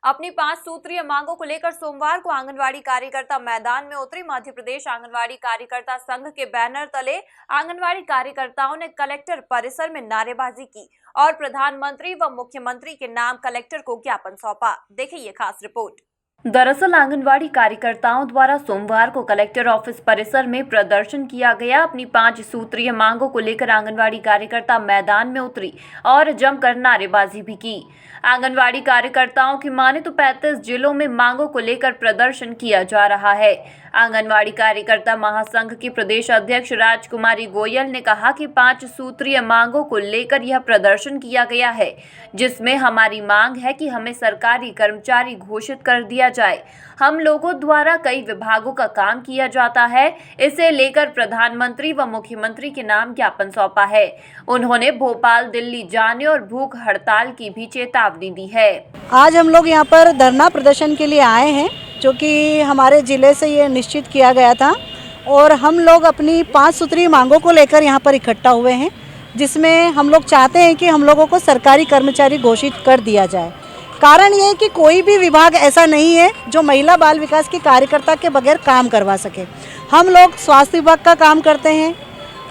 अपनी 5 सूत्रीय मांगों को लेकर सोमवार को आंगनवाड़ी कार्यकर्ता मैदान में उतरी। मध्य प्रदेश आंगनवाड़ी कार्यकर्ता संघ के बैनर तले आंगनवाड़ी कार्यकर्ताओं ने कलेक्टर परिसर में नारेबाजी की और प्रधानमंत्री व मुख्यमंत्री के नाम कलेक्टर को ज्ञापन सौंपा। देखिए ये खास रिपोर्ट। दरअसल आंगनवाड़ी कार्यकर्ताओं द्वारा सोमवार को कलेक्टर ऑफिस परिसर में प्रदर्शन किया गया। अपनी 5 सूत्रीय मांगों को लेकर आंगनवाड़ी कार्यकर्ता मैदान में उतरी और जमकर नारेबाजी भी की। आंगनवाड़ी कार्यकर्ताओं की माने तो 35 जिलों में मांगों को लेकर प्रदर्शन किया जा रहा है। आंगनवाड़ी कार्यकर्ता महासंघ की प्रदेश अध्यक्ष राजकुमारी गोयल ने कहा कि 5 सूत्रीय मांगों को लेकर यह प्रदर्शन किया गया है, जिसमें हमारी मांग है कि हमें सरकारी कर्मचारी घोषित कर दिया जाए। हम लोगों द्वारा कई विभागों का काम किया जाता है, इसे लेकर प्रधानमंत्री व मुख्यमंत्री के नाम ज्ञापन सौंपा है। उन्होंने भोपाल, दिल्ली जाने और भूख हड़ताल की भी चेतावनी दी है। आज हम लोग यहाँ पर धरना प्रदर्शन के लिए आए हैं, जो कि हमारे ज़िले से ये निश्चित किया गया था और हम लोग अपनी 5 सूत्रीय मांगों को लेकर यहाँ पर इकट्ठा हुए हैं, जिसमें हम लोग चाहते हैं कि हम लोगों को सरकारी कर्मचारी घोषित कर दिया जाए। कारण ये है कि कोई भी विभाग ऐसा नहीं है जो महिला बाल विकास की कार्यकर्ता के बगैर काम करवा सके। हम लोग स्वास्थ्य विभाग का काम करते हैं,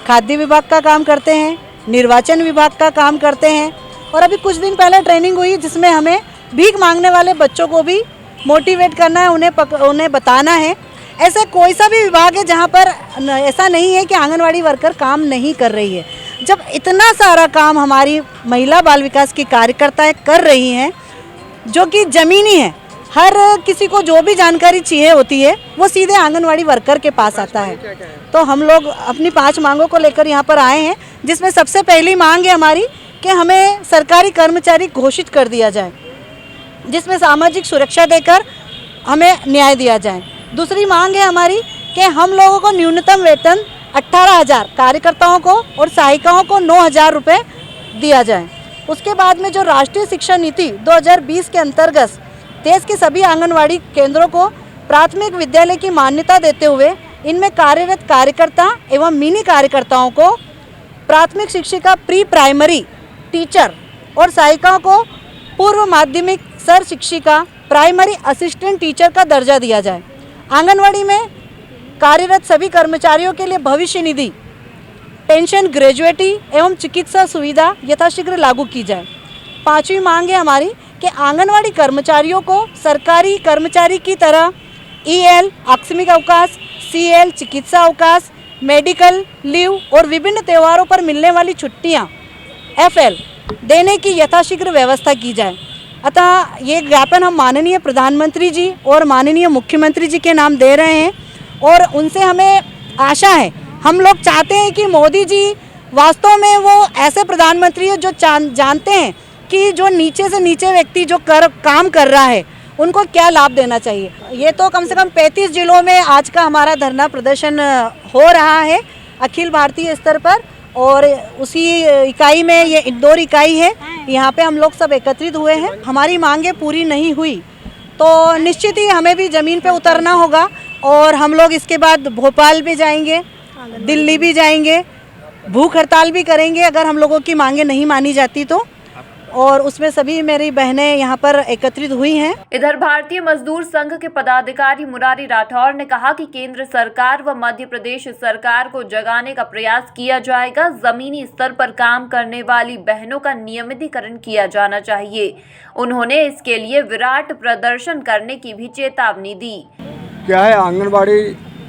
खाद्य विभाग का काम करते हैं, निर्वाचन विभाग का काम करते हैं और अभी कुछ दिन पहले ट्रेनिंग हुई जिसमें हमें भीख मांगने वाले बच्चों को भी मोटिवेट करना है, उन्हें बताना है। ऐसा कोई सा भी विभाग है जहाँ पर ऐसा नहीं है कि आंगनवाड़ी वर्कर काम नहीं कर रही है। जब इतना सारा काम हमारी महिला बाल विकास की कार्यकर्ताएं कर रही हैं, जो कि ज़मीनी है, हर किसी को जो भी जानकारी चाहिए होती है वो सीधे आंगनवाड़ी वर्कर के पास आता है। तो हम लोग अपनी 5 मांगों को लेकर यहाँ पर आए हैं, जिसमें सबसे पहली मांग है हमारी कि हमें सरकारी कर्मचारी घोषित कर दिया जाए, जिसमें सामाजिक सुरक्षा देकर हमें न्याय दिया जाए। दूसरी मांग है हमारी कि हम लोगों को न्यूनतम वेतन 18,000 कार्यकर्ताओं को और सहायिकाओं को 9,000 रुपये दिया जाए। उसके बाद में जो राष्ट्रीय शिक्षा नीति 2020 के अंतर्गत देश के सभी आंगनवाड़ी केंद्रों को प्राथमिक विद्यालय की मान्यता देते हुए इनमें कार्यरत कार्यकर्ता एवं मिनी कार्यकर्ताओं को प्राथमिक शिक्षिका, प्री प्राइमरी टीचर और सहायिकाओं को पूर्व माध्यमिक सर शिक्षिका, प्राइमरी असिस्टेंट टीचर का दर्जा दिया जाए। आंगनवाड़ी में कार्यरत सभी कर्मचारियों के लिए भविष्य निधि, पेंशन, ग्रेजुएटी एवं चिकित्सा सुविधा यथाशीघ्र लागू की जाए। 5वीं मांग है हमारी कि आंगनवाड़ी कर्मचारियों को सरकारी कर्मचारी की तरह EL, आकस्मिक अवकाश, CL, चिकित्सा अवकाश, मेडिकल लीव और विभिन्न त्योहारों पर मिलने वाली छुट्टियां FL देने की यथाशीघ्र व्यवस्था की जाए। अतः ये ज्ञापन हम माननीय प्रधानमंत्री जी और माननीय मुख्यमंत्री जी के नाम दे रहे हैं और उनसे हमें आशा है, हम लोग चाहते हैं कि मोदी जी वास्तव में वो ऐसे प्रधानमंत्री हैं जो जानते हैं कि जो नीचे से नीचे व्यक्ति जो काम कर रहा है उनको क्या लाभ देना चाहिए। ये तो कम से कम 35 जिलों में आज का हमारा धरना प्रदर्शन हो रहा है अखिल भारतीय स्तर पर, और उसी इकाई में ये इंदौर इकाई है, यहाँ पे हम लोग सब एकत्रित हुए हैं। हमारी मांगें पूरी नहीं हुई तो निश्चित ही हमें भी ज़मीन पे उतरना होगा और हम लोग इसके बाद भोपाल भी जाएंगे, दिल्ली भी जाएंगे, भूख हड़ताल भी करेंगे अगर हम लोगों की मांगें नहीं मानी जाती तो। और उसमें सभी मेरी बहनें यहाँ पर एकत्रित हुई हैं। इधर भारतीय मजदूर संघ के पदाधिकारी मुरारी राठौर ने कहा कि केंद्र सरकार व मध्य प्रदेश सरकार को जगाने का प्रयास किया जाएगा। जमीनी स्तर पर काम करने वाली बहनों का नियमितीकरण किया जाना चाहिए। उन्होंने इसके लिए विराट प्रदर्शन करने की भी चेतावनी दी। क्या है, आंगनबाड़ी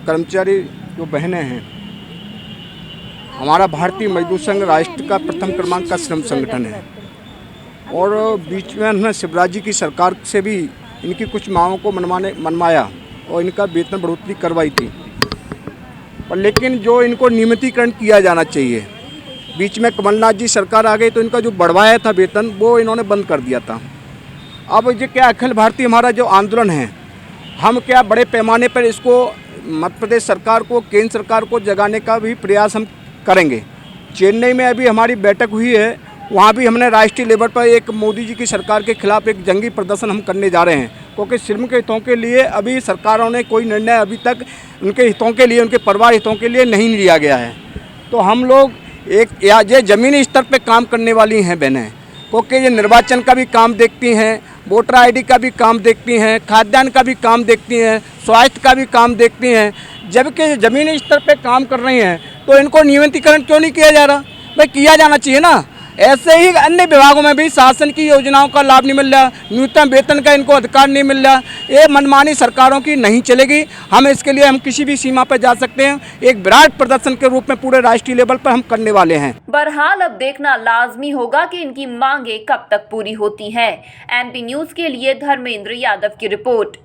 कर्मचारी जो बहनें हैं, हमारा भारतीय मजदूर संघ राष्ट्र का प्रथम क्रमांक का श्रम संगठन है और बीच में उन्होंने शिवराज जी की सरकार से भी इनकी कुछ मांगों को मनवाया और इनका वेतन बढ़ोतरी करवाई थी, और लेकिन जो इनको नियमितीकरण किया जाना चाहिए। बीच में कमलनाथ जी सरकार आ गई तो इनका जो बढ़वाया था वेतन वो इन्होंने बंद कर दिया था। अब ये क्या अखिल भारतीय हमारा जो आंदोलन है, हम क्या बड़े पैमाने पर इसको मध्य प्रदेश सरकार को, केंद्र सरकार को जगाने का भी प्रयास हम करेंगे। चेन्नई में अभी हमारी बैठक हुई है, वहाँ भी हमने राष्ट्रीय लेवल पर एक मोदी जी की सरकार के खिलाफ एक जंगी प्रदर्शन हम करने जा रहे हैं, क्योंकि श्रम के हितों के लिए अभी सरकारों ने कोई निर्णय अभी तक उनके हितों के लिए, उनके परिवार हितों के लिए नहीं लिया गया है। तो हम लोग ये ज़मीनी स्तर पर काम करने वाली हैं बहनें, क्योंकि ये निर्वाचन का भी काम देखती हैं, वोटर आईडी का भी काम देखती हैं, खाद्यान्न का भी काम देखती हैं, स्वास्थ्य का भी काम देखती हैं। जबकि ज़मीनी स्तर पे काम कर रही हैं तो इनको नियमितीकरण क्यों नहीं किया जा रहा? भाई किया जाना चाहिए ना। ऐसे ही अन्य विभागों में भी शासन की योजनाओं का लाभ नहीं मिल रहा, न्यूनतम वेतन का इनको अधिकार नहीं मिल रहा। ये मनमानी सरकारों की नहीं चलेगी। हम इसके लिए हम किसी भी सीमा पर जा सकते हैं। एक विराट प्रदर्शन के रूप में पूरे राष्ट्रीय लेवल पर हम करने वाले हैं। बहरहाल अब देखना लाजमी होगा कि इनकी मांगे कब तक पूरी होती हैं। MP न्यूज़ के लिए धर्मेंद्र यादव की रिपोर्ट।